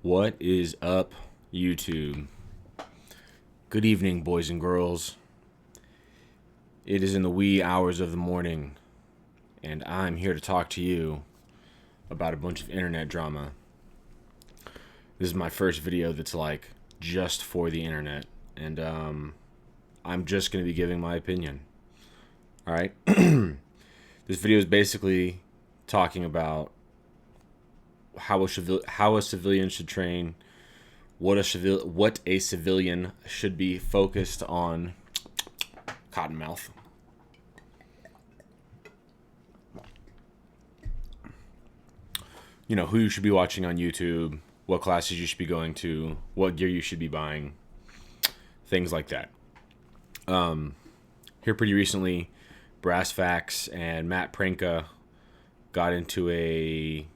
What is up, YouTube? Good evening, boys and girls. It is in the wee hours of the morning, and I'm here to talk to you about a bunch of internet drama. This is my first video that's like just for the internet, and I'm just going to be giving my opinion. Alright? This video is basically talking about how a civilian should train, what a civilian should be focused on. Cottonmouth. You know, who you should be watching on YouTube, what classes you should be going to, what gear you should be buying, things like that. Here pretty recently, Brass Facts and Matt Pranka got into a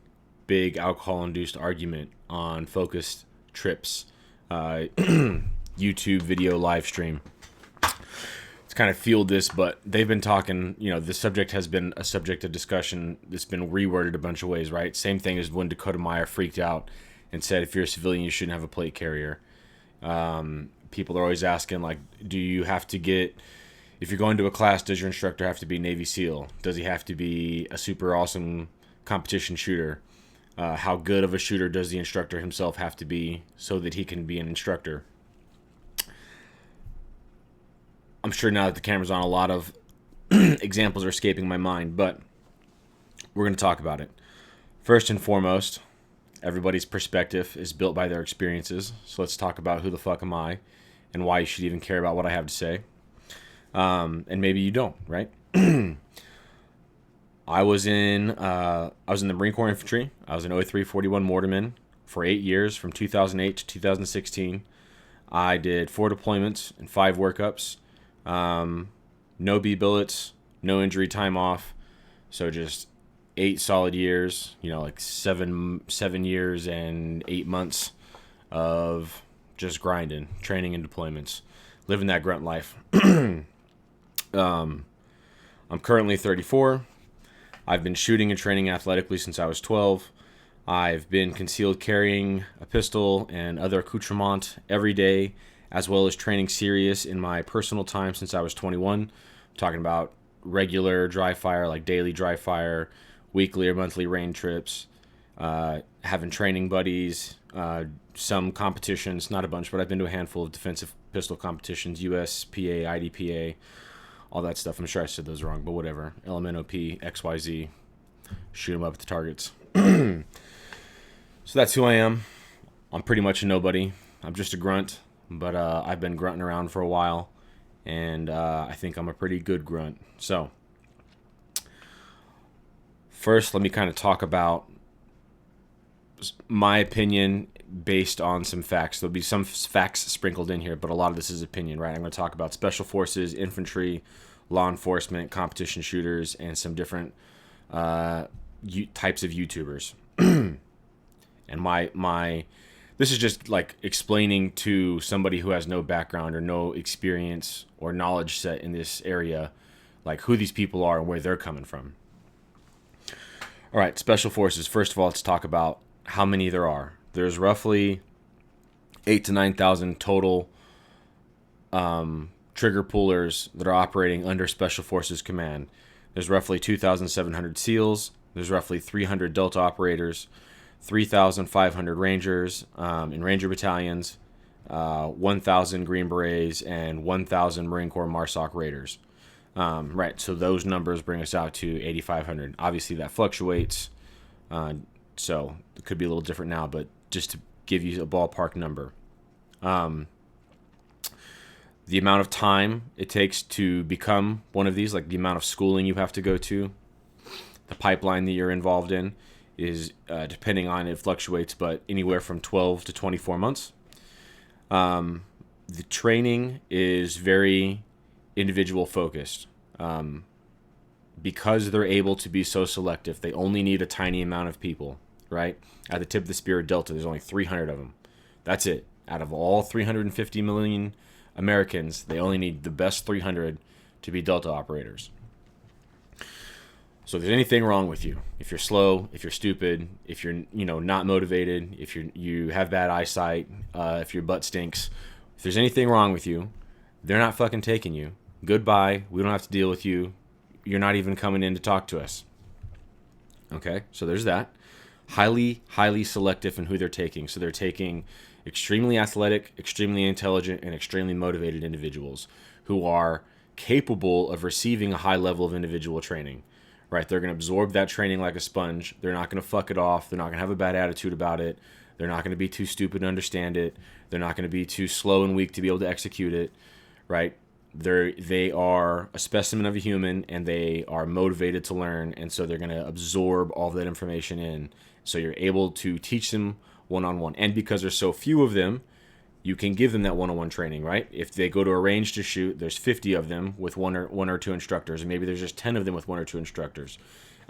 big alcohol-induced argument on focused Tripp's YouTube video live stream. It's kind of fueled this, but they've been talking, you know, the subject has been a subject of discussion that's been reworded a bunch of ways, right? Same thing as when Dakota Meyer freaked out and said, if you're a civilian, you shouldn't have a plate carrier. People are always asking, like, do you have to get, if you're going to a class, does your instructor have to be Navy SEAL? Does he have to be a super awesome competition shooter? How good of a shooter does the instructor himself have to be so that he can be an instructor? I'm sure now that the camera's on, a lot of examples are escaping my mind, but we're going to talk about it. First and foremost, everybody's perspective is built by their experiences, so let's talk about who the fuck am I and why you should even care about what I have to say. And maybe you don't, right? I was in the Marine Corps Infantry. I was an 0341 Mortarman for 8 years, from 2008 to 2016. I did 4 deployments and 5 workups. No B billets, no injury time off. So just 8 solid years, you know, like 7 years and 8 months of just grinding, training and deployments, living that grunt life. I'm currently 34. I've been shooting and training athletically since I was 12. I've been concealed carrying a pistol and other accoutrement every day, as well as training serious in my personal time since I was 21. I'm talking about regular dry fire, like daily dry fire, weekly or monthly rain trips, having training buddies, some competitions, not a bunch, but I've been to a handful of defensive pistol competitions, USPA, IDPA, all that stuff. I'm sure I said those wrong, but whatever. LMNOP, XYZ, shoot them up at the targets. So that's who I am. I'm pretty much a nobody. I'm just a grunt, but I've been grunting around for a while, and I think I'm a pretty good grunt. So first, let me kind of talk about my opinion based on some facts. There'll be some facts sprinkled in here, but a lot of this is opinion, right? I'm going to talk about special forces, infantry, law enforcement, competition shooters, and some different types of YouTubers. And my this is just like explaining to somebody who has no background or no experience or knowledge set in this area, like who these people are and where they're coming from. All right, special forces. First of all, let's talk about how many there are. There's roughly 8,000 to 9,000 total trigger pullers that are operating under Special Forces Command. There's roughly 2,700 SEALs. There's roughly 300 Delta operators, 3,500 Rangers in Ranger battalions, 1,000 Green Berets, and 1,000 Marine Corps MARSOC Raiders. Right, so those numbers bring us out to 8,500. Obviously, that fluctuates, so it could be a little different now, but just to give you a ballpark number. The amount of time it takes to become one of these, like the amount of schooling you have to go to, the pipeline that you're involved in, is, depending on it, fluctuates, but anywhere from 12 to 24 months. The training is very individual focused. Because they're able to be so selective, they only need a tiny amount of people, right? At the tip of the spear of Delta, there's only 300 of them. That's it. Out of all 350 million Americans, they only need the best 300 to be Delta operators. So if there's anything wrong with you, if you're slow, if you're stupid, if you're not motivated, if you have bad eyesight, if your butt stinks, if there's anything wrong with you, they're not fucking taking you. Goodbye. We don't have to deal with you. You're not even coming in to talk to us. Okay, so there's that. Highly, highly selective in who they're taking. So they're taking extremely athletic, extremely intelligent, and extremely motivated individuals who are capable of receiving a high level of individual training. Right? They're going to absorb that training like a sponge. They're not going to fuck it off. They're not going to have a bad attitude about it. They're not going to be too stupid to understand it. They're not going to be too slow and weak to be able to execute it. Right? They are a specimen of a human, and they are motivated to learn, and so they're going to absorb all of that information in. So you're able to teach them one-on-one. And because there's so few of them, you can give them that one-on-one training, right? If they go to a range to shoot, there's 50 of them with one or two instructors, and maybe there's just 10 of them with one or two instructors.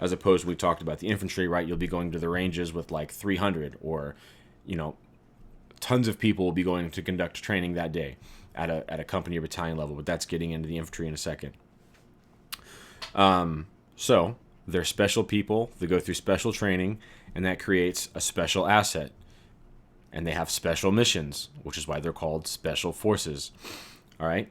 As opposed to, we talked about the infantry, right? You'll be going to the ranges with like 300, or, tons of people will be going to conduct training that day at a company or battalion level, but that's getting into the infantry in a second. So they're special people. They go through special training, and that creates a special asset. And they have special missions, which is why they're called special forces. All right.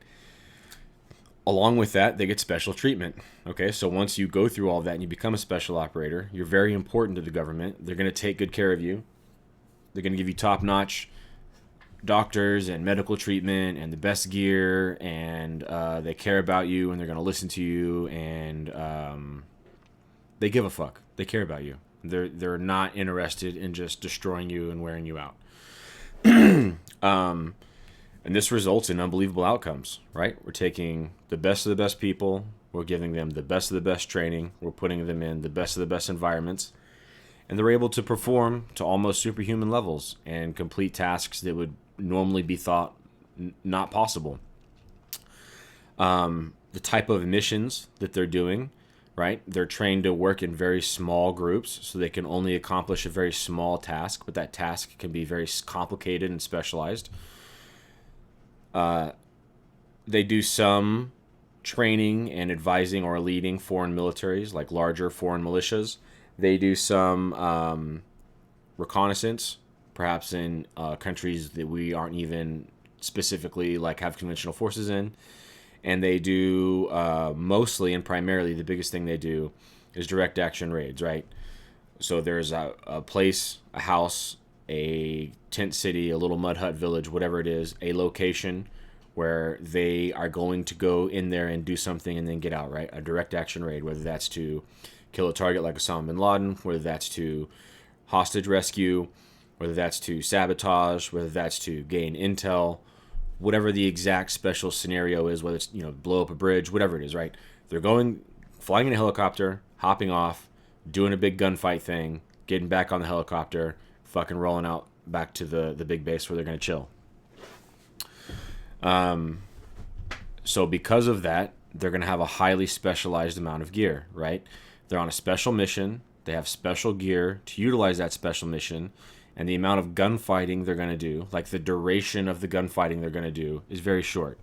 Along with that, they get special treatment. Okay, so once you go through all that and you become a special operator, you're very important to the government. They're going to take good care of you. They're going to give you top-notch doctors and medical treatment and the best gear, and they care about you, and they're going to listen to you, and they give a fuck. They care about you. They're not interested in just destroying you and wearing you out. And this results in unbelievable outcomes, right? We're taking the best of the best people. We're giving them the best of the best training. We're putting them in the best of the best environments. And they're able to perform to almost superhuman levels and complete tasks that would normally be thought not possible. The type of missions that they're doing, right? They're trained to work in very small groups, so they can only accomplish a very small task, but that task can be very complicated and specialized. They do some training and advising or leading foreign militaries, like larger foreign militias. They do some reconnaissance, perhaps in countries that we aren't even specifically have conventional forces in. And they do mostly and primarily, the biggest thing they do is direct action raids, right? So there's a place, a house, a tent city, a little mud hut village, whatever it is, a location where they are going to go in there and do something and then get out, right? A direct action raid, whether that's to kill a target like Osama bin Laden, whether that's to hostage rescue, whether that's to sabotage, whether that's to gain intel, whatever the exact special scenario is, whether it's, blow up a bridge, whatever it is, right? They're flying in a helicopter, hopping off, doing a big gunfight thing, getting back on the helicopter, fucking rolling out back to the big base where they're going to chill. So because of that, they're going to have a highly specialized amount of gear, right? They're on a special mission. They have special gear to utilize that special mission. And the amount of gunfighting they're going to do, the duration of the gunfighting they're going to do, is very short.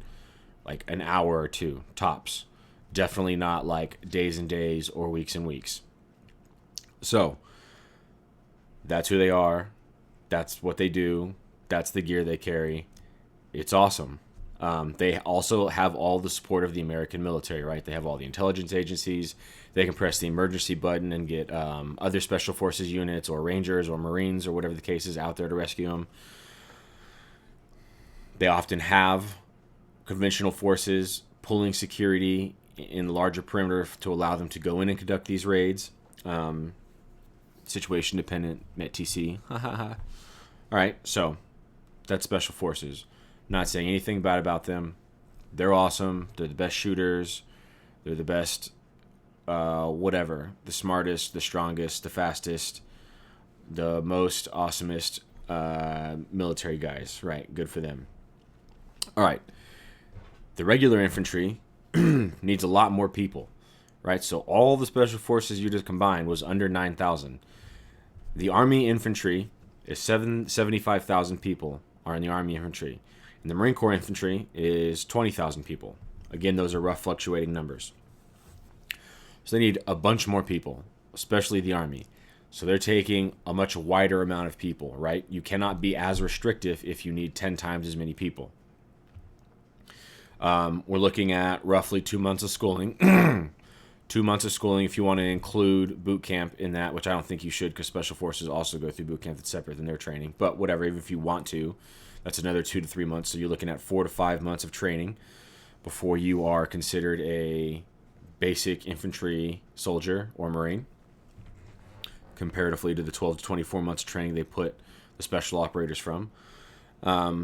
Like an hour or two, tops. Definitely not days and days or weeks and weeks. So, that's who they are. That's what they do. That's the gear they carry. It's awesome. They also have all the support of the American military, right? They have all the intelligence agencies. They can press the emergency button and get other special forces units or rangers or marines or whatever the case is out there to rescue them. They often have conventional forces pulling security in the larger perimeter to allow them to go in and conduct these raids. Situation dependent, met TC. All right, so that's special forces. Not saying anything bad about them. They're awesome. They're the best shooters. They're the best, whatever. The smartest, the strongest, the fastest, the most awesomest military guys. Right, good for them. All right. The regular infantry needs a lot more people. Right, so all the special forces you just combined was under 9,000. The Army infantry is 75,000 people are in the Army infantry. And the Marine Corps infantry is 20,000 people. Again, those are rough fluctuating numbers. So they need a bunch more people, especially the Army. So they're taking a much wider amount of people, right? You cannot be as restrictive if you need 10 times as many people. We're looking at roughly 2 months of schooling. 2 months of schooling if you want to include boot camp in that, which I don't think you should, because Special Forces also go through boot camp that's separate than their training. But whatever, even if you want to, that's another 2 to 3 months. So you're looking at 4 to 5 months of training before you are considered a basic infantry soldier or Marine, comparatively to the 12 to 24 months of training they put the special operators from. A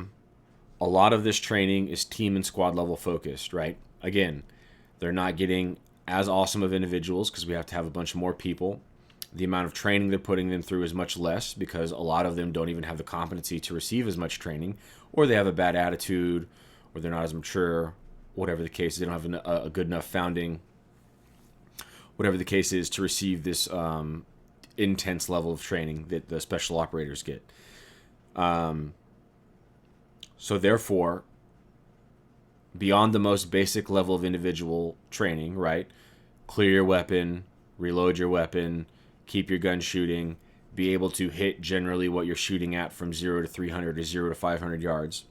lot of this training is team and squad level focused, right? Again, they're not getting as awesome of individuals because we have to have a bunch more people. The amount of training they're putting them through is much less because a lot of them don't even have the competency to receive as much training, or they have a bad attitude, or they're not as mature, whatever the case is. They don't have a good enough founding, whatever the case is, to receive this intense level of training that the special operators get. So therefore, beyond the most basic level of individual training, right? Clear your weapon, reload your weapon, keep your gun shooting, be able to hit generally what you're shooting at from 0 to 300 or 0 to 500 yards.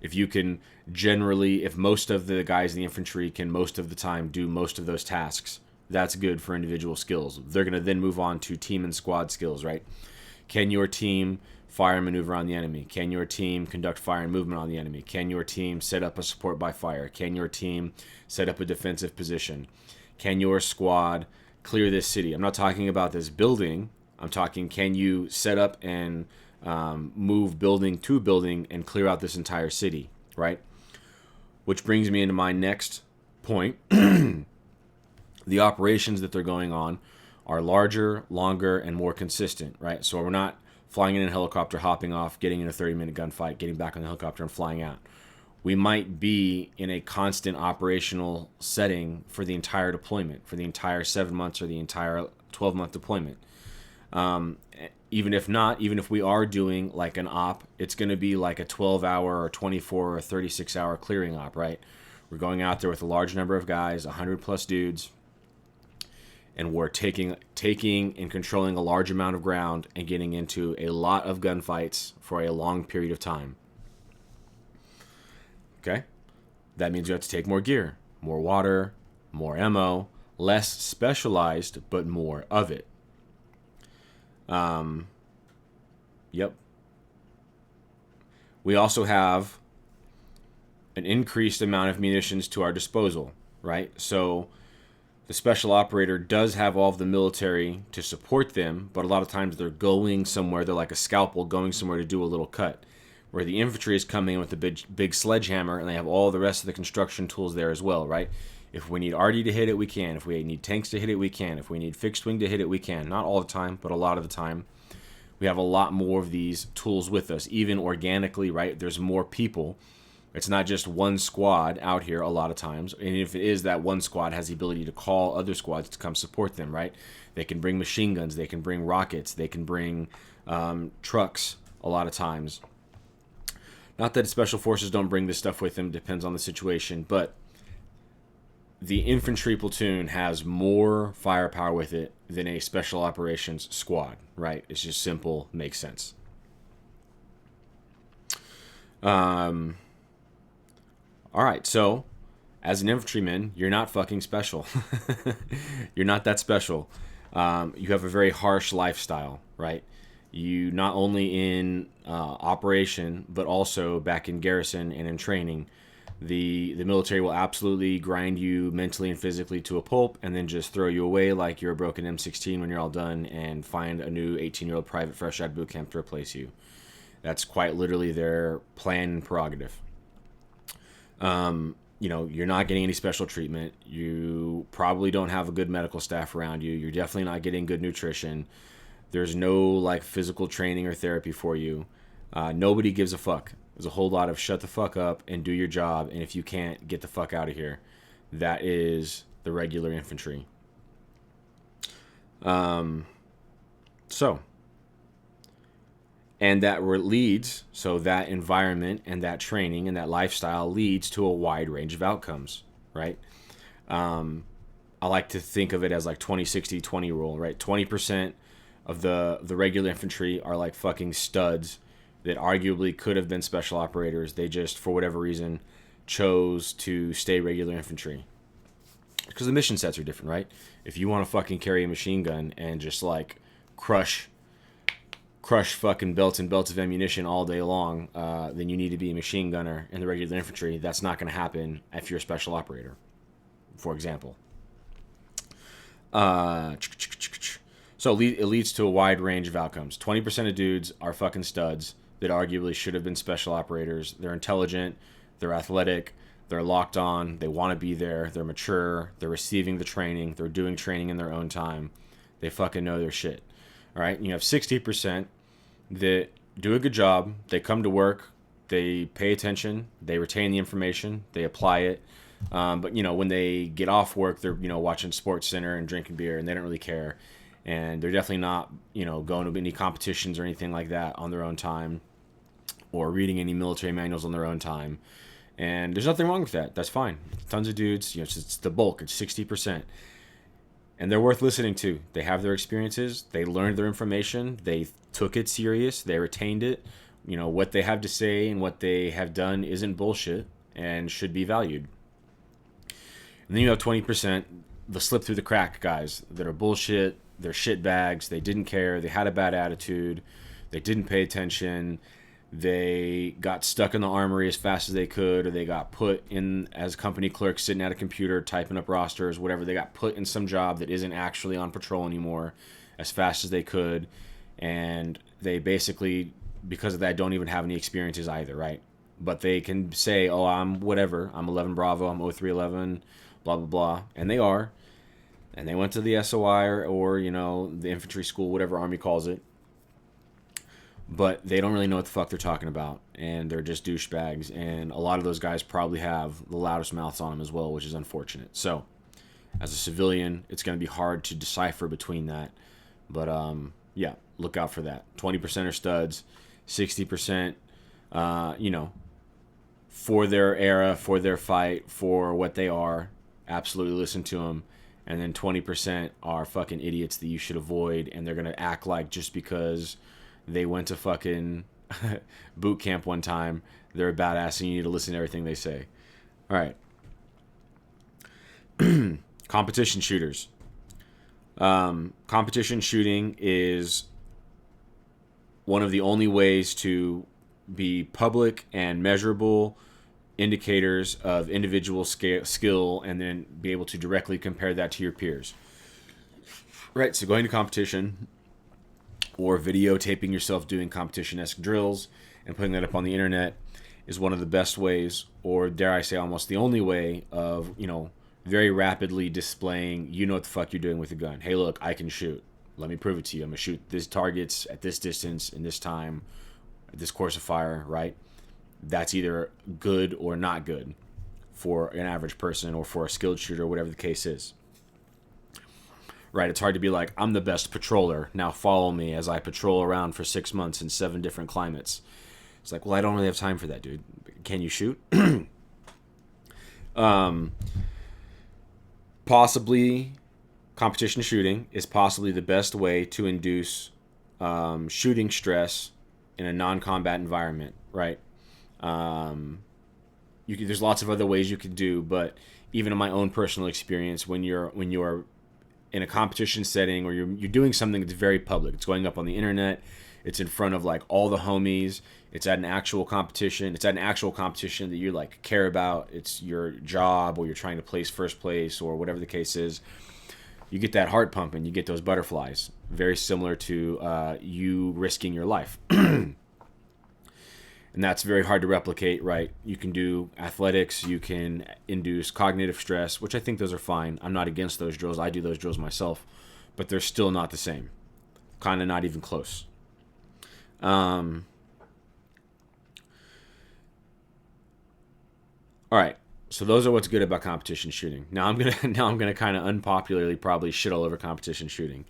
If you can generally, if most of the guys in the infantry can most of the time do most of those tasks, that's good for individual skills. They're going to then move on to team and squad skills, right? Can your team fire and maneuver on the enemy? Can your team conduct fire and movement on the enemy? Can your team set up a support by fire? Can your team set up a defensive position? Can your squad clear this city? I'm not talking about this building. I'm talking, can you set up and move building to building and clear out this entire city, right? Which brings me into my next point. The operations that they're going on are larger, longer, and more consistent, right? So we're not flying in a helicopter, hopping off, getting in a 30-minute gunfight, getting back on the helicopter, and flying out. We might be in a constant operational setting for the entire deployment, for the entire 7 months or the entire 12-month deployment. Even if not, even if we are doing like an op, it's going to be like a 12-hour or 24 or 36-hour clearing op, right? We're going out there with a large number of guys, 100-plus dudes, and we're taking and controlling a large amount of ground and getting into a lot of gunfights for a long period of time. Okay? That means you have to take more gear, more water, more ammo, less specialized, but more of it. Yep. We also have an increased amount of munitions to our disposal, right? So the special operator does have all of the military to support them, but a lot of times they're going somewhere. They're like a scalpel going somewhere to do a little cut. Where the infantry is coming in with a big sledgehammer, and they have all the rest of the construction tools there as well, right? If we need RD to hit it, we can. If we need tanks to hit it, we can. If we need fixed wing to hit it, we can. Not all the time, but a lot of the time. We have a lot more of these tools with us, even organically, right? There's more people. It's not just one squad out here a lot of times. And if it is, that one squad has the ability to call other squads to come support them, right? They can bring machine guns. They can bring rockets. They can bring trucks a lot of times. Not that special forces don't bring this stuff with them. Depends on the situation. But the infantry platoon has more firepower with it than a special operations squad, right? It's just simple, makes sense. All right, so as an infantryman, you're not fucking special. You're not that special. You have a very harsh lifestyle, right? You not only in operation, but also back in garrison and in training. The military will absolutely grind you mentally and physically to a pulp and then just throw you away like you're a broken M16 when you're all done and find a new 18-year-old private fresh out of boot camp to replace you. That's quite literally their plan and prerogative. You're not getting any special treatment. You probably don't have a good medical staff around you. You're definitely not getting good nutrition. There's no like physical training or therapy for you. Nobody gives a fuck. There's a whole lot of shut the fuck up and do your job, and if you can't, get the fuck out of here. That is the regular infantry. And that environment and that training and that lifestyle leads to a wide range of outcomes, right? I like to think of it as like 20-60-20 rule, right? 20% of the regular infantry are like fucking studs that arguably could have been special operators. They just, for whatever reason, chose to stay regular infantry. Because the mission sets are different, right? If you want to fucking carry a machine gun and just like crush fucking belts and belts of ammunition all day long, then you need to be a machine gunner in the regular infantry. That's not going to happen if you're a special operator, for example. So it leads to a wide range of outcomes. 20% of dudes are fucking studs that arguably should have been special operators. They're intelligent, they're athletic, they're locked on, they want to be there, they're mature, they're receiving the training, they're doing training in their own time. They fucking know their shit. All right, and you have 60% that do a good job, they come to work, they pay attention, they retain the information, they apply it. But when they get off work, they're watching Sports Center and drinking beer, and they don't really care. And they're definitely not going to any competitions or anything like that on their own time, or reading any military manuals on their own time. And there's nothing wrong with that. That's fine. Tons of dudes. It's the bulk. It's 60%, and they're worth listening to. They have their experiences. They learned their information. They took it serious. They retained it. What they have to say and what they have done isn't bullshit and should be valued. And then you have 20%, the slip through the crack guys that are bullshit, they're shit bags, they didn't care, they had a bad attitude, they didn't pay attention, they got stuck in the armory as fast as they could, or they got put in as company clerks sitting at a computer typing up rosters, whatever. They got put in some job that isn't actually on patrol anymore as fast as they could, and they basically, because of that, don't even have any experiences either, right? But they can say, oh, I'm whatever, I'm 11 Bravo, I'm 0311, blah, blah, blah. And they are. And they went to the SOI or the infantry school, whatever Army calls it. But they don't really know what the fuck they're talking about. And they're just douchebags. And a lot of those guys probably have the loudest mouths on them as well, which is unfortunate. So, as a civilian, it's going to be hard to decipher between that. But, yeah, look out for that. 20% are studs. 60%, for their era, for their fight, for what they are. Absolutely listen to them. And then 20% are fucking idiots that you should avoid, and they're going to act like just because they went to fucking boot camp one time, they're a badass and you need to listen to everything they say. All right. Competition shooters. Competition shooting is one of the only ways to be public and measurable indicators of individual skill, and then be able to directly compare that to your peers. Right, so going to competition or videotaping yourself doing competition-esque drills and putting that up on the internet is one of the best ways, or dare I say almost the only way of, very rapidly displaying, what the fuck you're doing with a gun. Hey, look, I can shoot. Let me prove it to you. I'm going to shoot these targets at this distance, in this time, at this course of fire, right? That's either good or not good for an average person or for a skilled shooter, whatever the case is. Right? It's hard to be like, I'm the best patroller. Now follow me as I patrol around for 6 months in 7 different climates. It's like, well, I don't really have time for that, dude. Can you shoot? Possibly, competition shooting is possibly the best way to induce shooting stress in a non-combat environment, right? There's lots of other ways you could do, but even in my own personal experience, when you're in a competition setting or you're doing something that's very public, it's going up on the internet, it's in front of like all the homies, it's at an actual competition, that you like care about, it's your job, or you're trying to place first place, or whatever the case is, you get that heart pumping, you get those butterflies, very similar to you risking your life. And that's very hard to replicate, right? You can do athletics, you can induce cognitive stress, which I think those are fine. I'm not against those drills. I do those drills myself, but they're still not the same. Kind of not even close. All right. So those are what's good about competition shooting. Now I'm gonna kind of unpopularly probably shit all over competition shooting.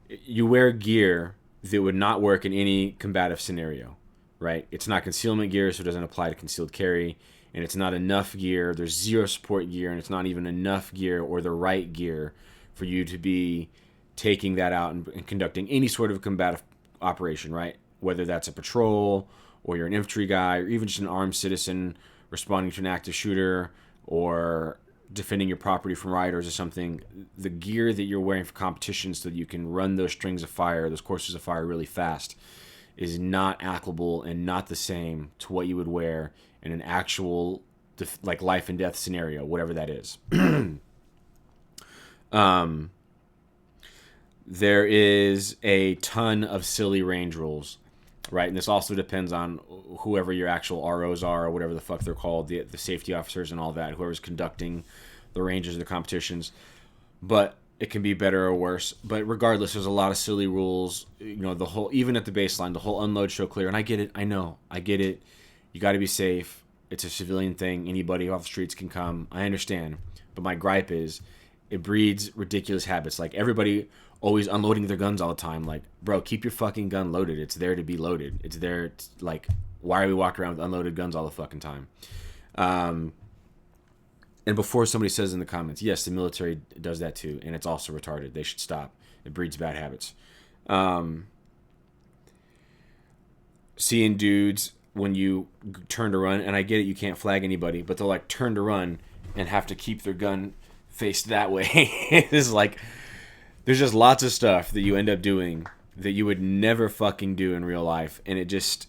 You wear gear that would not work in any combative scenario. Right? It's not concealment gear, so it doesn't apply to concealed carry. and it's not enough gear, there's zero support gear, and it's not even enough gear or the right gear for you to be taking that out and conducting any sort of combative operation, right? Whether that's a patrol, or you're an infantry guy, or even just an armed citizen responding to an active shooter, or defending your property from rioters or something. The gear that you're wearing for competition so that you can run those strings of fire, those courses of fire really fast, is not applicable and not the same to what you would wear in an actual like life and death scenario, whatever that is. There is a ton of silly range rules, right? And this also depends on whoever your actual ROs are, or whatever the fuck they're called, the safety officers and all that, whoever's conducting the ranges of the competitions. But it can be better or worse. But regardless, there's a lot of silly rules. You know, the whole, even at the baseline, the whole unload, show, clear. And I get it. I know. I get it. You got to be safe. It's a civilian thing. Anybody off the streets can come. I understand. But my gripe is it breeds ridiculous habits. Like everybody always unloading their guns all the time. Like, bro, keep your fucking gun loaded. It's there to be loaded. It's there. Like, why are we walking around with unloaded guns all the fucking time? And before somebody says in the comments, yes, the military does that too, and it's also retarded. They should stop. It breeds bad habits. Seeing dudes when you turn to run, and I get it, you can't flag anybody, but they'll like turn to run and have to keep their gun faced that way. It's like, there's just lots of stuff that you end up doing that you would never fucking do in real life, and it just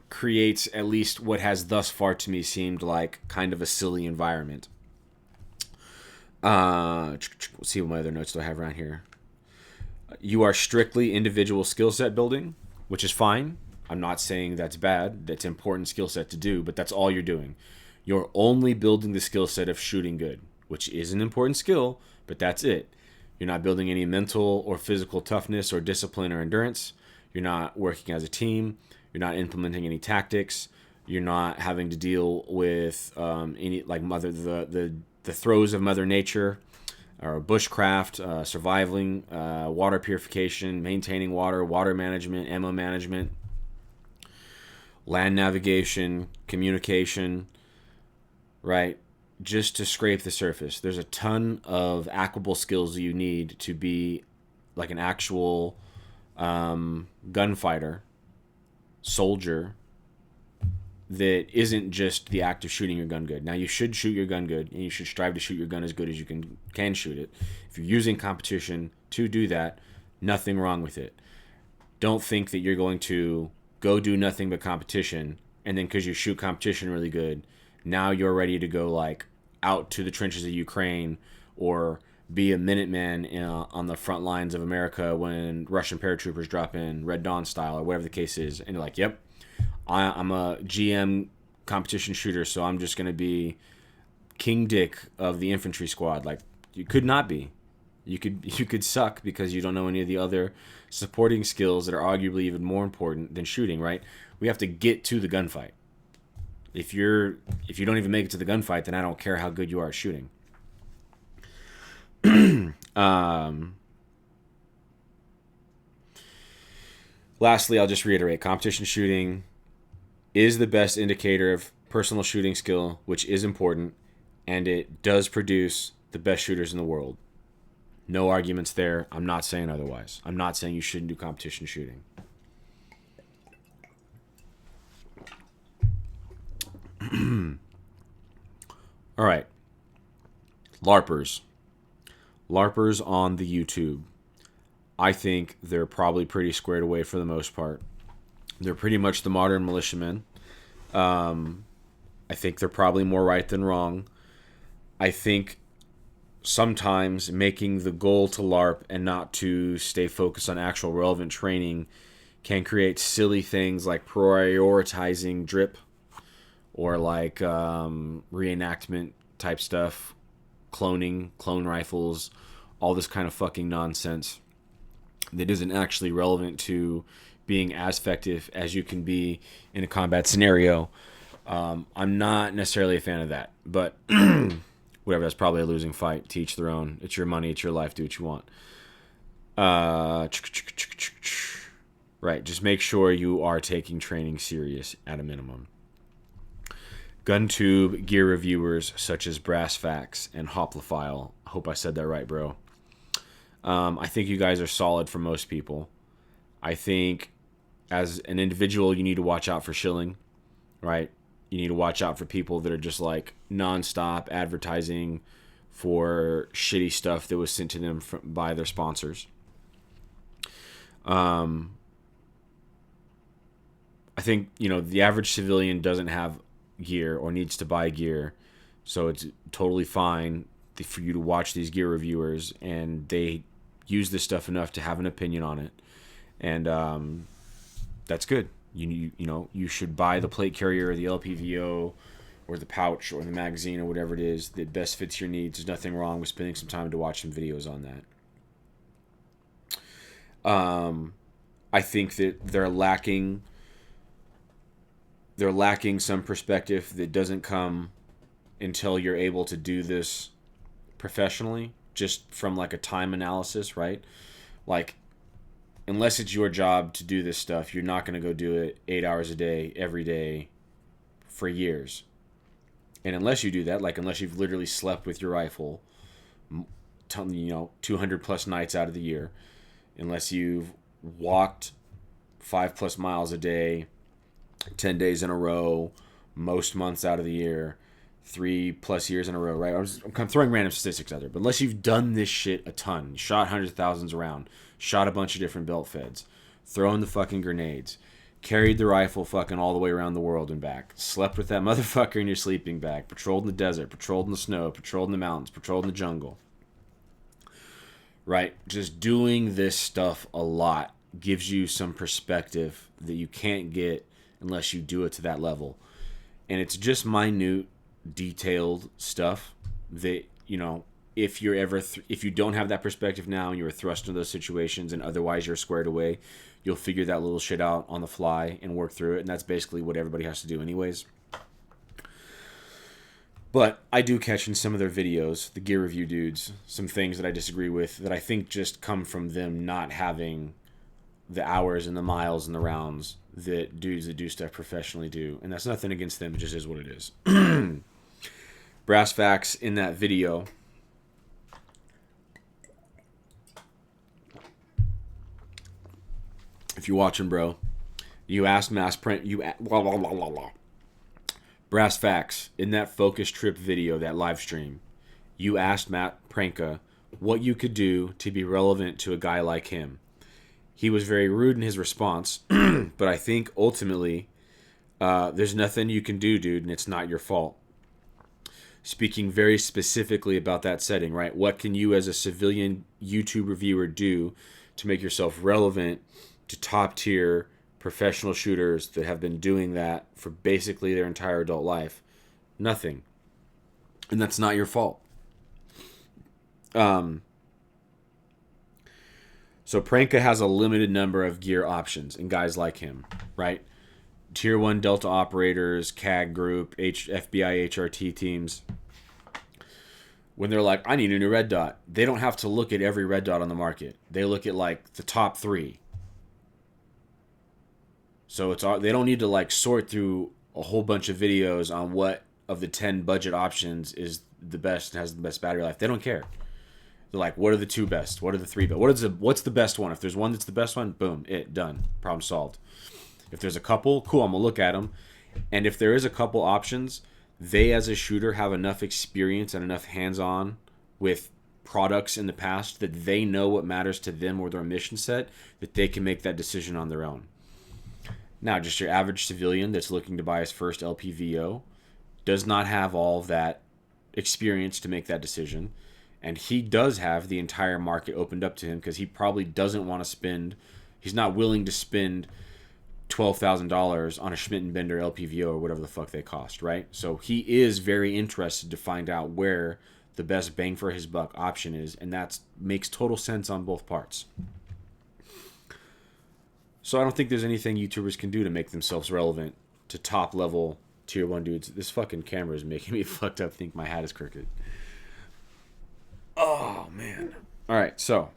creates at least what has thus far to me seemed like kind of a silly environment. Let's see what my other notes do I have around here. You are strictly individual skill set building, which is fine. I'm not saying that's bad. That's an important skill set to do, but that's all you're doing. You're only building the skill set of shooting good, which is an important skill, but that's it. You're not building any mental or physical toughness or discipline or endurance. You're not working as a team. You're not implementing any tactics. You're not having to deal with any like the throes of Mother Nature, or bushcraft, surviving, water purification, maintaining water management, ammo management, land navigation, communication, right? Just to scrape the surface. There's a ton of acquisible skills you need to be like an actual gunfighter, soldier, that isn't just the act of shooting your gun good. Now, you should shoot your gun good, and you should strive to shoot your gun as good as you can shoot it. If you're using competition to do that, nothing wrong with it. Don't think that you're going to go do nothing but competition, and then because you shoot competition really good, now you're ready to go like out to the trenches of Ukraine or be a Minuteman on the front lines of America when Russian paratroopers drop in, Red Dawn style, or whatever the case is. And you're like, yep, I'm a GM competition shooter, so I'm just going to be King Dick of the infantry squad. Like, you could not be. You could suck because you don't know any of the other supporting skills that are arguably even more important than shooting, right? We have to get to the gunfight. If you don't even make it to the gunfight, then I don't care how good you are at shooting. Lastly, I'll just reiterate, competition shooting is the best indicator of personal shooting skill, which is important, and it does produce the best shooters in the world. No arguments there. I'm not saying otherwise. I'm not saying you shouldn't do competition shooting. All right. LARPers. LARPers on the YouTube. I think they're probably pretty squared away for the most part. They're pretty much the modern militiamen. I think they're probably more right than wrong. I think sometimes making the goal to LARP and not to stay focused on actual relevant training can create silly things like prioritizing drip or like reenactment type stuff, cloning, clone rifles, all this kind of fucking nonsense that isn't actually relevant to being as effective as you can be in a combat scenario. I'm not necessarily a fan of that, but whatever, that's probably a losing fight. To each their own. It's your money, it's your life, do what you want. Right, just make sure you are taking training serious at a minimum. GunTube gear reviewers such as Brass Facts and Hoplifile. I hope I said that right, bro. I think you guys are solid for most people. I think as an individual, you need to watch out for shilling, right? You need to watch out for people that are just like nonstop advertising for shitty stuff that was sent to them by their sponsors. I think, the average civilian doesn't have gear or needs to buy gear, so it's totally fine for you to watch these gear reviewers, and they use this stuff enough to have an opinion on it, and that's good. You should buy the plate carrier or the LPVO or the pouch or the magazine or whatever it is that best fits your needs. There's nothing wrong with spending some time to watch some videos on that. I think that they're lacking some perspective that doesn't come until you're able to do this professionally, just from like a time analysis, right? Like, unless it's your job to do this stuff, you're not going to go do it 8 hours a day, every day, for years. And unless you do that, like unless you've literally slept with your rifle, 200 plus nights out of the year, unless you've walked 5+ miles a day, 10 days in a row, most months out of the year, 3+ years in a row, right? I'm throwing random statistics out there, but unless you've done this shit a ton, shot hundreds of thousands around, shot a bunch of different belt feds, thrown the fucking grenades, carried the rifle fucking all the way around the world and back, slept with that motherfucker in your sleeping bag, patrolled in the desert, patrolled in the snow, patrolled in the mountains, patrolled in the jungle, right? Just doing this stuff a lot gives you some perspective that you can't get unless you do it to that level. And it's just minute, detailed stuff that, if you're ever if you don't have that perspective now and you were thrust into those situations and otherwise you're squared away, you'll figure that little shit out on the fly and work through it. And that's basically what everybody has to do anyways. But I do catch in some of their videos, the gear review dudes, some things that I disagree with that I think just come from them not having the hours and the miles and the rounds that dudes that do stuff professionally do. And that's nothing against them. It just is what it is. Brass Facts in that video, if you're watching, bro, you asked Brass Facts in that focus Tripp video, that live stream, you asked Matt Pranka what you could do to be relevant to a guy like him. He was very rude in his response, but I think ultimately there's nothing you can do, dude, and it's not your fault. Speaking very specifically about that setting, right? What can you as a civilian YouTube reviewer do to make yourself relevant to top tier professional shooters that have been doing that for basically their entire adult life? Nothing. And that's not your fault. So Pranka has a limited number of gear options and guys like him, right? Tier 1 Delta operators, CAG group, FBI HRT teams. When they're like, I need a new red dot, they don't have to look at every red dot on the market. They look at like the top 3. So they don't need to like sort through a whole bunch of videos on what of the 10 budget options is the best and has the best battery life. They don't care. They're like, what are the 2 best? What are the 3 best? What's the best one? If there's one that's the best one, boom, done. Problem solved. If there's a couple, cool, I'm going to look at them. And if there is a couple options, they as a shooter have enough experience and enough hands-on with products in the past that they know what matters to them or their mission set, that they can make that decision on their own. Now, just your average civilian that's looking to buy his first LPVO does not have all of that experience to make that decision. And he does have the entire market opened up to him because he probably doesn't want to spend, he's not willing to spend $12,000 on a Schmidt & Bender LPVO or whatever the fuck they cost, right? So he is very interested to find out where the best bang for his buck option is, and that makes total sense on both parts. So I don't think there's anything YouTubers can do to make themselves relevant to top level tier 1 dudes. This fucking camera is making me fucked up think my hat is crooked. Oh, man. All right, so.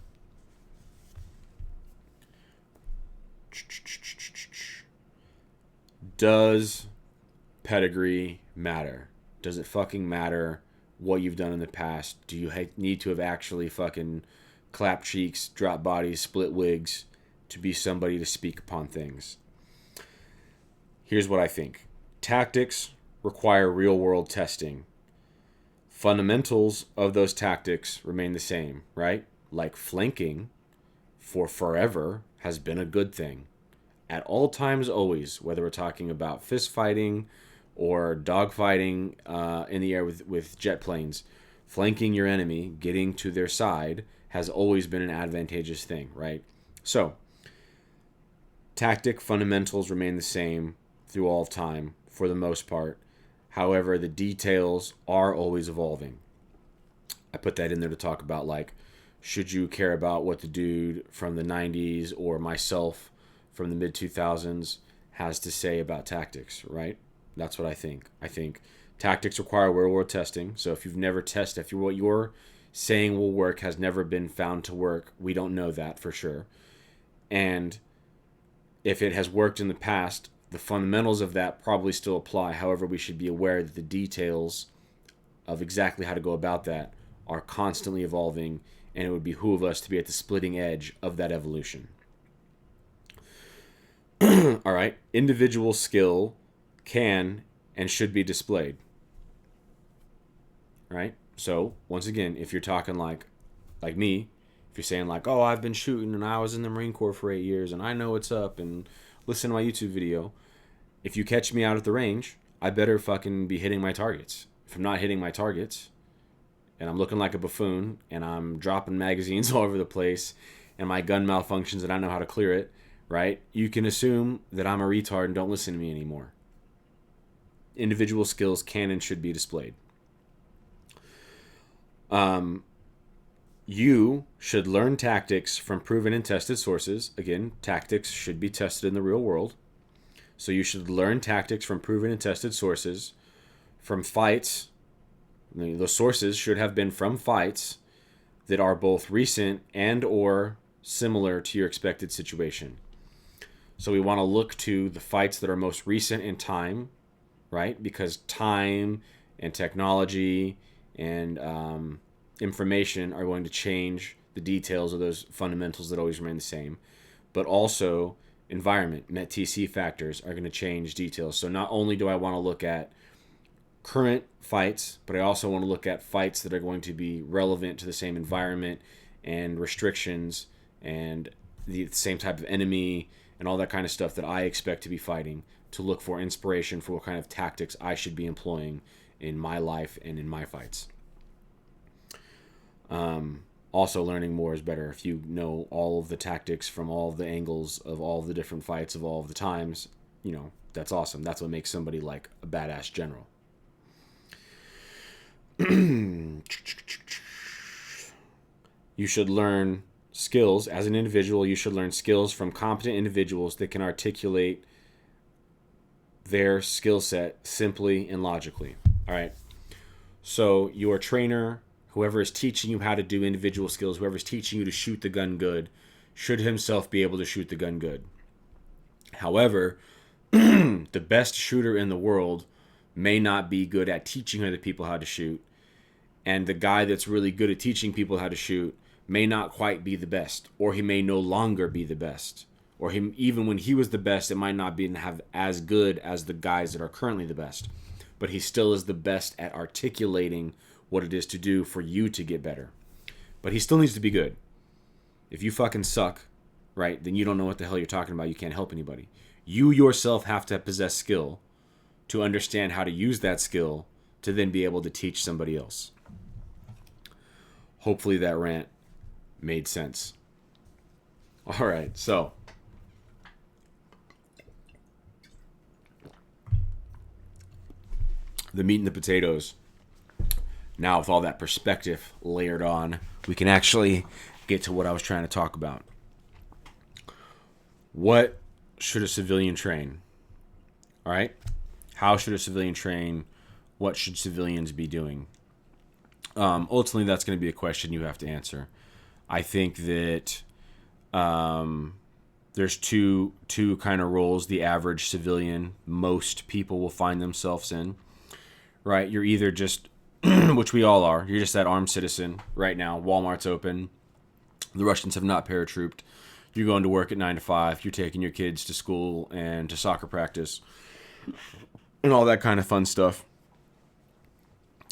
Does pedigree matter? Does it fucking matter what you've done in the past? Do you need to have actually fucking clapped cheeks, dropped bodies, split wigs to be somebody to speak upon things? Here's what I think. Tactics require real-world testing. Fundamentals of those tactics remain the same, right? Like flanking for forever has been a good thing. At all times, always, whether we're talking about fist fighting or dogfighting in the air with jet planes, flanking your enemy, getting to their side, has always been an advantageous thing, right? So, tactic fundamentals remain the same through all of time, for the most part. However, the details are always evolving. I put that in there to talk about, like, should you care about what the dude from the 90s or myself from the mid-2000s has to say about tactics, right? That's what I think. I think tactics require real-world testing. So if you've never tested, if what you're saying will work has never been found to work, we don't know that for sure. And if it has worked in the past, the fundamentals of that probably still apply. However, we should be aware that the details of exactly how to go about that are constantly evolving, and it would behoove us to be at the splitting edge of that evolution. All right. Individual skill can and should be displayed. Right? So, once again, if you're talking like me, if you're saying like, oh, I've been shooting and I was in the Marine Corps for 8 years and I know what's up and listen to my YouTube video, if you catch me out at the range, I better fucking be hitting my targets. If I'm not hitting my targets and I'm looking like a buffoon and I'm dropping magazines all over the place and my gun malfunctions and I know how to clear it, right? You can assume that I'm a retard and don't listen to me anymore. Individual skills can and should be displayed. You should learn tactics from proven and tested sources. Again, tactics should be tested in the real world. So you should learn tactics from proven and tested sources, from fights. The sources should have been from fights that are both recent and or similar to your expected situation. So we want to look to the fights that are most recent in time, right? Because time and technology and information are going to change the details of those fundamentals that always remain the same. But also environment, MET-TC factors are going to change details. So not only do I want to look at current fights, but I also want to look at fights that are going to be relevant to the same environment and restrictions and the same type of enemy and all that kind of stuff that I expect to be fighting, to look for inspiration for what kind of tactics I should be employing in my life and in my fights. Also, learning more is better. If you know all of the tactics from all of the angles of all of the different fights of all of the times, that's awesome. That's what makes somebody like a badass general. You should learn skills as an individual. You should learn skills from competent individuals that can articulate their skill set simply and logically. All right. So your trainer, whoever is teaching you how to do individual skills, whoever is teaching you to shoot the gun good, should himself be able to shoot the gun good. However, the best shooter in the world may not be good at teaching other people how to shoot. And the guy that's really good at teaching people how to shoot may not quite be the best, or he may no longer be the best. Or even when he was the best, it might not be have as good as the guys that are currently the best. But he still is the best at articulating what it is to do for you to get better. But he still needs to be good. If you fucking suck, right, then you don't know what the hell you're talking about. You can't help anybody. You yourself have to possess skill to understand how to use that skill to then be able to teach somebody else. Hopefully that rant made sense. All right, so the meat and the potatoes. Now with all that perspective layered on, we can actually get to what I was trying to talk about. What should a civilian train? All right? How should a civilian train? What should civilians be doing? Ultimately, that's going to be a question you have to answer. I think that there's two kind of roles the average civilian, most people will find themselves in, right? You're either just, which we all are, you're just that armed citizen right now. Walmart's open. The Russians have not paratrooped. You're going to work at 9 to 5. You're taking your kids to school and to soccer practice and all that kind of fun stuff.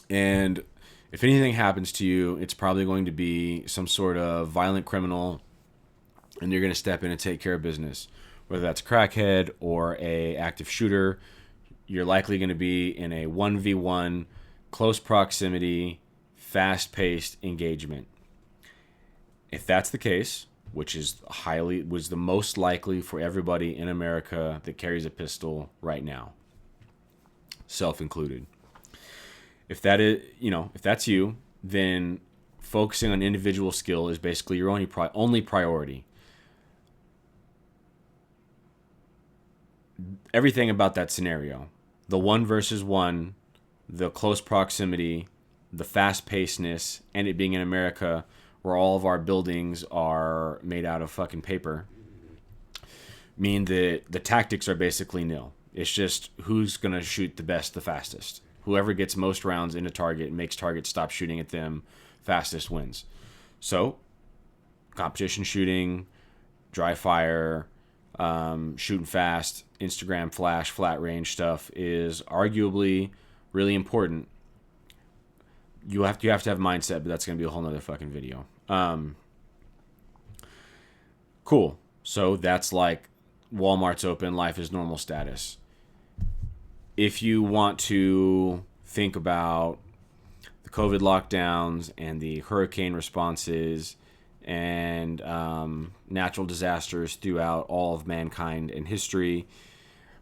And if anything happens to you, it's probably going to be some sort of violent criminal, and you're going to step in and take care of business. Whether that's a crackhead or a active shooter, you're likely going to be in a 1v1, close proximity, fast-paced engagement. If that's the case, which was the most likely for everybody in America that carries a pistol right now, self included. If that's you, then focusing on individual skill is basically your only priority. Everything about that scenario, the 1 versus 1, the close proximity, the fast-pacedness, and it being in America where all of our buildings are made out of fucking paper, mean that the tactics are basically nil. It's just who's going to shoot the best, the fastest. Whoever gets most rounds into target, makes target stop shooting at them, fastest wins. So, competition shooting, dry fire, shooting fast, Instagram flash, flat range stuff is arguably really important. You have to have mindset, but that's going to be a whole nother fucking video. Cool. So that's like Walmart's open, life is normal status. If you want to think about the COVID lockdowns and the hurricane responses and natural disasters throughout all of mankind and history,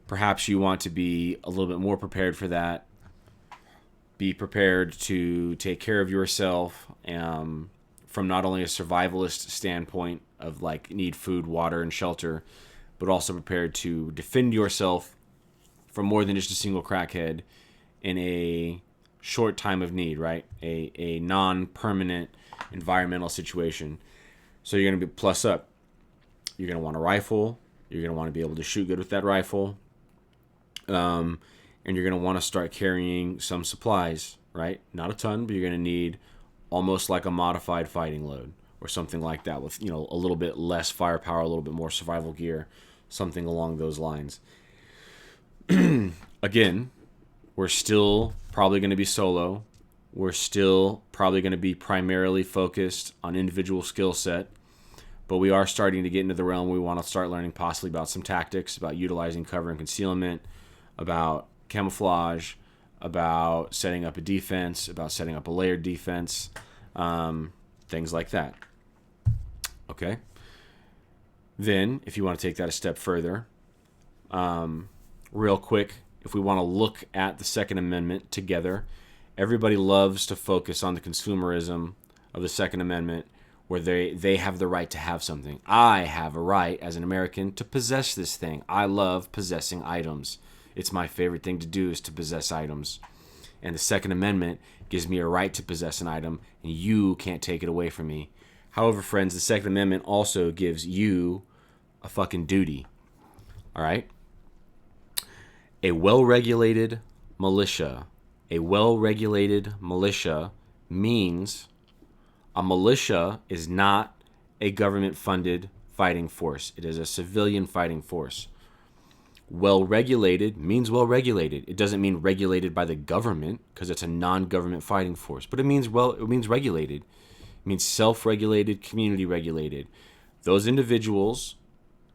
perhaps you want to be a little bit more prepared for that. Be prepared to take care of yourself from not only a survivalist standpoint of like need food, water, and shelter, but also prepared to defend yourself from more than just a single crackhead in a short time of need, right? A non-permanent environmental situation. So you're going to be plus up. You're going to want a rifle. You're going to want to be able to shoot good with that rifle. And you're going to want to start carrying some supplies, right? Not a ton, but you're going to need almost like a modified fighting load or something like that with, a little bit less firepower, a little bit more survival gear, something along those lines. Again, we're still probably going to be solo. We're still probably going to be primarily focused on individual skill set, but we are starting to get into the realm where we want to start learning possibly about some tactics, about utilizing cover and concealment, about camouflage, about setting up a defense, about setting up a layered defense, things like that. Okay? Then, if you want to take that a step further, real quick, if we want to look at the Second Amendment together, everybody loves to focus on the consumerism of the Second Amendment, where they have the right to have something. I have a right as an American to possess this thing. I love possessing items. It's my favorite thing to do is to possess items. And the Second Amendment gives me a right to possess an item, and you can't take it away from me. However, friends, the Second Amendment also gives you a fucking duty. All right? A well-regulated militia. A well-regulated militia means a militia is not a government-funded fighting force. It is a civilian fighting force. Well-regulated means well-regulated. It doesn't mean regulated by the government because it's a non-government fighting force, but it means regulated. It means self-regulated, community-regulated. Those individuals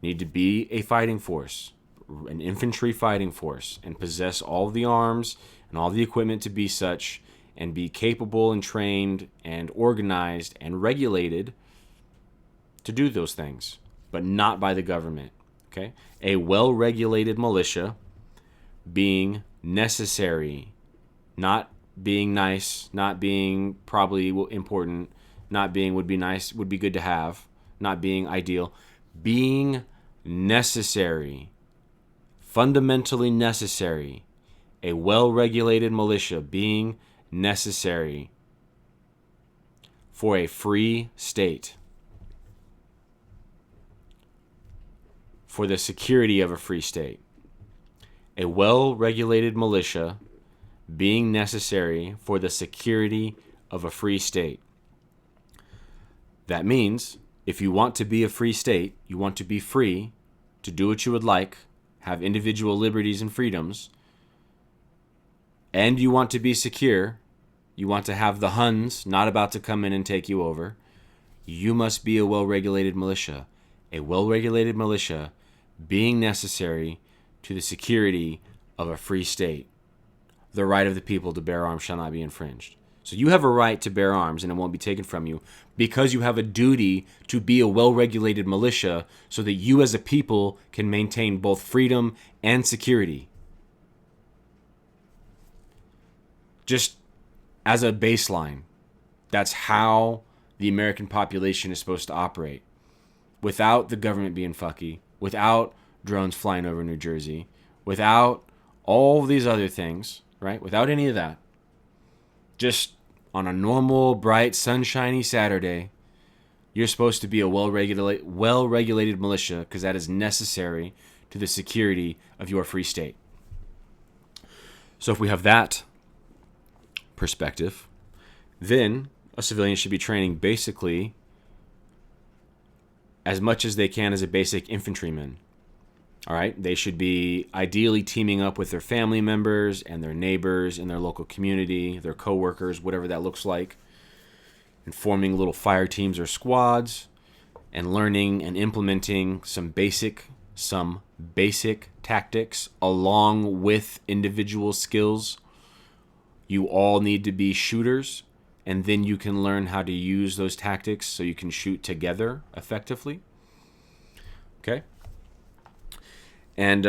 need to be a fighting force, an infantry fighting force, and possess all the arms and all the equipment to be such, and be capable and trained and organized and regulated to do those things, but not by the government. Okay? A well-regulated militia being necessary, not being nice, not being probably important, not being would be nice, would be good to have, not being ideal, being necessary, fundamentally necessary. A well-regulated militia being necessary for a free state. for the security of a free state. A well-regulated militia being necessary for the security of a free state. That means if you want to be a free state, you want to be free to do what you would like, have individual liberties and freedoms, and you want to be secure, you want to have the Huns not about to come in and take you over, you must be a well-regulated militia. A well-regulated militia being necessary to the security of a free state. The right of the people to bear arms shall not be infringed. So you have a right to bear arms and it won't be taken from you because you have a duty to be a well-regulated militia so that you as a people can maintain both freedom and security. Just as a baseline, that's how the American population is supposed to operate. Without the government being fucky, without drones flying over New Jersey, without all these other things, right? Without any of that. Just on a normal, bright, sunshiny Saturday, you're supposed to be a well-regulated militia because that is necessary to the security of your free state. So if we have that perspective, then a civilian should be training basically as much as they can as a basic infantryman. All right, they should be ideally teaming up with their family members and their neighbors in their local community, their coworkers, whatever that looks like, and forming little fire teams or squads and learning and implementing some basic tactics along with individual skills. You all need to be shooters, and then you can learn how to use those tactics so you can shoot together effectively. Okay? And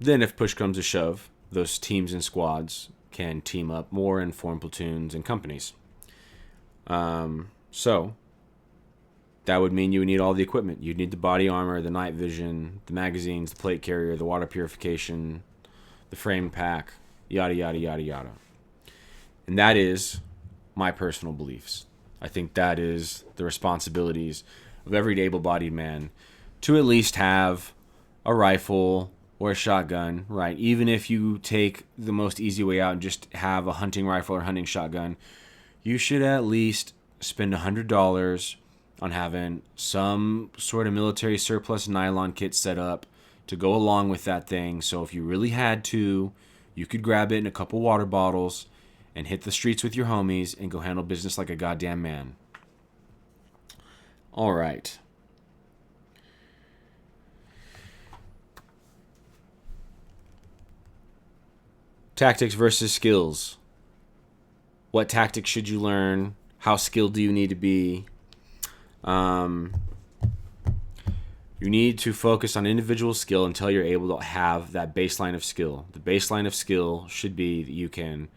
then if push comes to shove, those teams and squads can team up more and form platoons and companies. So that would mean you would need all the equipment. You'd need the body armor, the night vision, the magazines, the plate carrier, the water purification, the frame pack, yada, yada, yada, yada. And that is my personal beliefs. I think that is the responsibilities of every able-bodied man to at least have a rifle or a shotgun, right? Even if you take the most easy way out and just have a hunting rifle or hunting shotgun, you should at least spend $100 on having some sort of military surplus nylon kit set up to go along with that thing. So if you really had to, you could grab it in a couple water bottles and hit the streets with your homies and go handle business like a goddamn man. All right. Tactics versus skills. What tactics should you learn? How skilled do you need to be? You need to focus on individual skill until you're able to have that baseline of skill. The baseline of skill should be that you can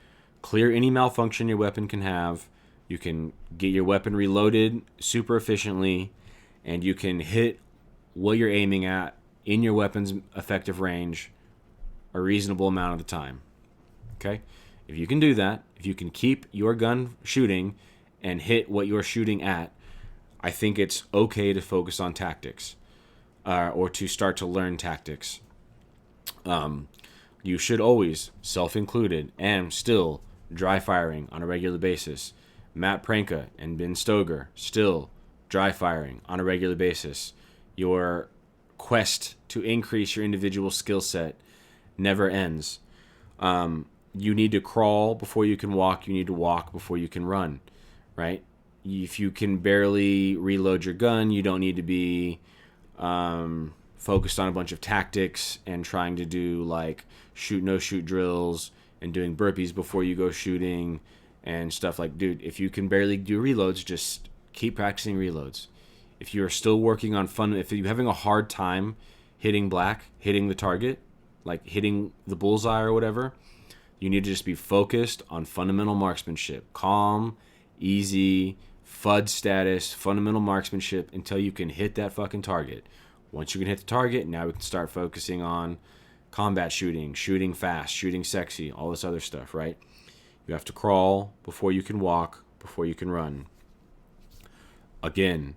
clear any malfunction your weapon can have. You can get your weapon reloaded super efficiently, and you can hit what you're aiming at in your weapon's effective range a reasonable amount of the time. Okay? If you can do that, if you can keep your gun shooting and hit what you're shooting at, I think it's okay to focus on tactics or to start to learn tactics. You should always, self-included, and still dry firing on a regular basis. Matt Pranka and Ben Stoger still dry firing on a regular basis. Your quest to increase your individual skill set never ends. You need to crawl before you can walk. You need to walk before you can run, right? If you can barely reload your gun, you don't need to be focused on a bunch of tactics and trying to do like shoot, no shoot drills and doing burpees before you go shooting and stuff. Like, dude, if you can barely do reloads, just keep practicing reloads. If you're still working on if you're having a hard time hitting the target, like hitting the bullseye or whatever, you need to just be focused on fundamental marksmanship. Calm, easy, FUD status, fundamental marksmanship until you can hit that fucking target. Once you can hit the target, now we can start focusing on combat shooting, shooting fast, shooting sexy, all this other stuff, right? You have to crawl before you can walk, before you can run. Again,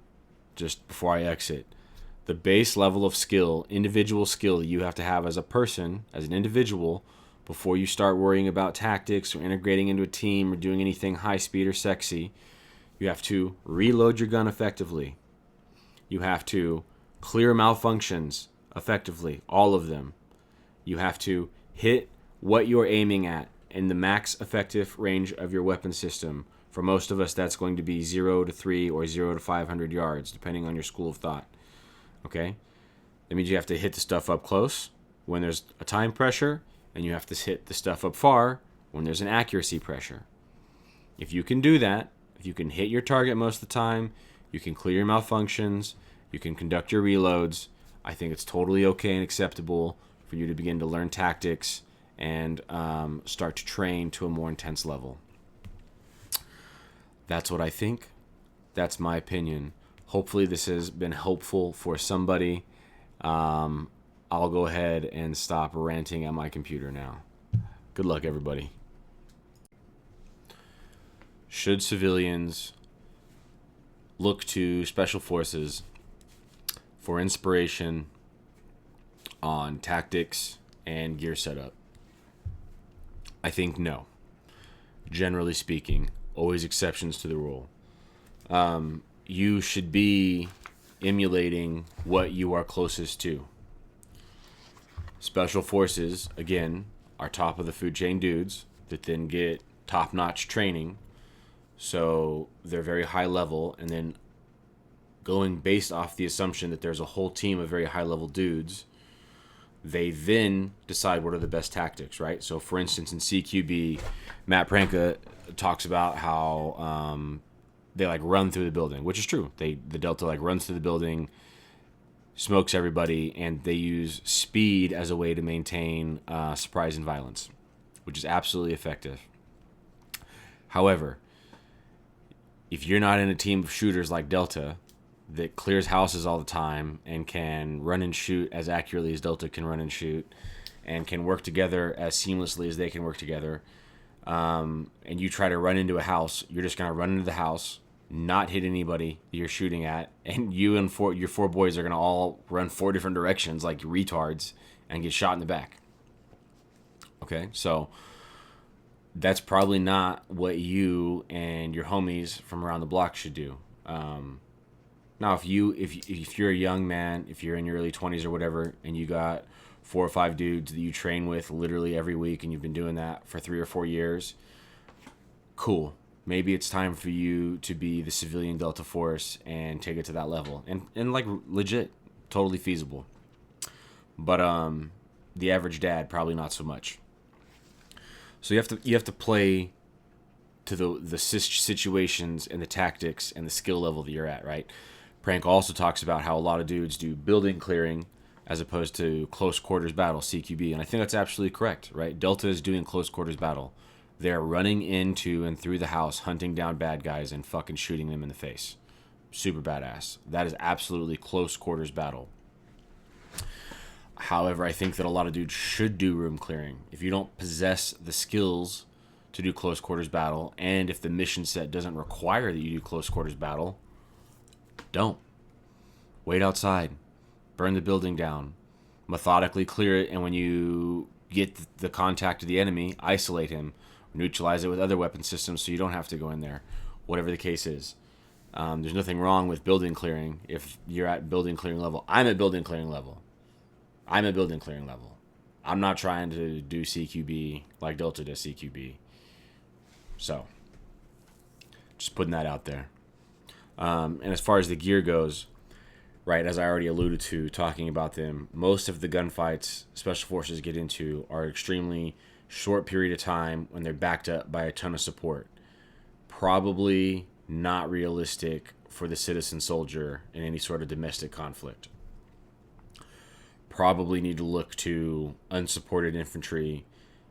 just before I exit, The base level of skill, individual skill that you have to have as a person, as an individual, before you start worrying about tactics or integrating into a team or doing anything high speed or sexy, you have to reload your gun effectively. You have to clear malfunctions effectively, all of them. You have to hit what you're aiming at in the max effective range of your weapon system. For most of us, that's going to be 0 to 3 or 0 to 500 yards, depending on your school of thought. Okay? That means you have to hit the stuff up close when there's a time pressure, and you have to hit the stuff up far when there's an accuracy pressure. If you can do that, if you can hit your target most of the time, you can clear your malfunctions, you can conduct your reloads, I think it's totally okay and acceptable for you to begin to learn tactics and start to train to a more intense level. That's what I think. That's my opinion. Hopefully this has been helpful for somebody. I'll go ahead and stop ranting at my computer now. Good luck, everybody. Should civilians look to special forces for inspiration on tactics and gear setup? I think no. Generally speaking, always exceptions to the rule. You should be emulating what you are closest to. Special forces, again, are top of the food chain dudes that then get top-notch training. So they're very high level, and then going based off the assumption that there's a whole team of very high-level dudes, they then decide what are the best tactics, right? So, for instance, in CQB, Matt Pranka talks about how they like run through the building, which is true. The Delta like runs through the building, smokes everybody, and they use speed as a way to maintain surprise and violence, which is absolutely effective. However, if you're not in a team of shooters like Delta that clears houses all the time and can run and shoot as accurately as Delta can run and shoot and can work together as seamlessly as they can work together, and you try to run into a house, you're just going to run into the house, not hit anybody you're shooting at, and you and your four boys are going to all run 4 different directions like retards and get shot in the back. Okay, so that's probably not what you and your homies from around the block should do. Now, if you're a young man, if you're in your early 20s or whatever, and you got 4 or 5 dudes that you train with literally every week, and you've been doing that for 3 or 4 years, cool. Maybe it's time for you to be the civilian Delta Force and take it to that level, and like legit, totally feasible. But the average dad probably not so much. So you have to play to the situations and the tactics and the skill level that you're at, right? Prank also talks about how a lot of dudes do building clearing as opposed to close quarters battle, CQB, and I think that's absolutely correct, right? Delta is doing close quarters battle. They're running into and through the house, hunting down bad guys and fucking shooting them in the face. Super badass. That is absolutely close quarters battle. However, I think that a lot of dudes should do room clearing. If you don't possess the skills to do close quarters battle, and if the mission set doesn't require that you do close quarters battle, don't. Wait outside. Burn the building down. Methodically clear it, and when you get the contact of the enemy, isolate him. Neutralize it with other weapon systems so you don't have to go in there. Whatever the case is. There's nothing wrong with building clearing if you're at building clearing level. I'm at building clearing level. I'm not trying to do CQB like Delta does CQB. So, just putting that out there. And as far as the gear goes, right, as I already alluded to, talking about them, most of the gunfights Special Forces get into are extremely short period of time when they're backed up by a ton of support. Probably not realistic for the citizen soldier in any sort of domestic conflict. Probably need to look to unsupported infantry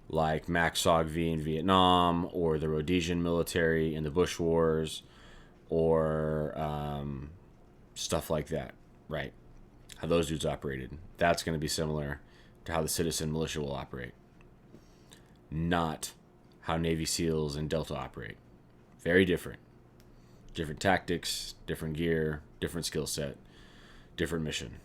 like MACSOG V in Vietnam, or the Rhodesian military in the Bush Wars, or stuff like that, right? How those dudes operated. That's going to be similar to how the citizen militia will operate. Not how Navy SEALs and Delta operate. Very different. Different tactics, different gear, different skill set. different mission.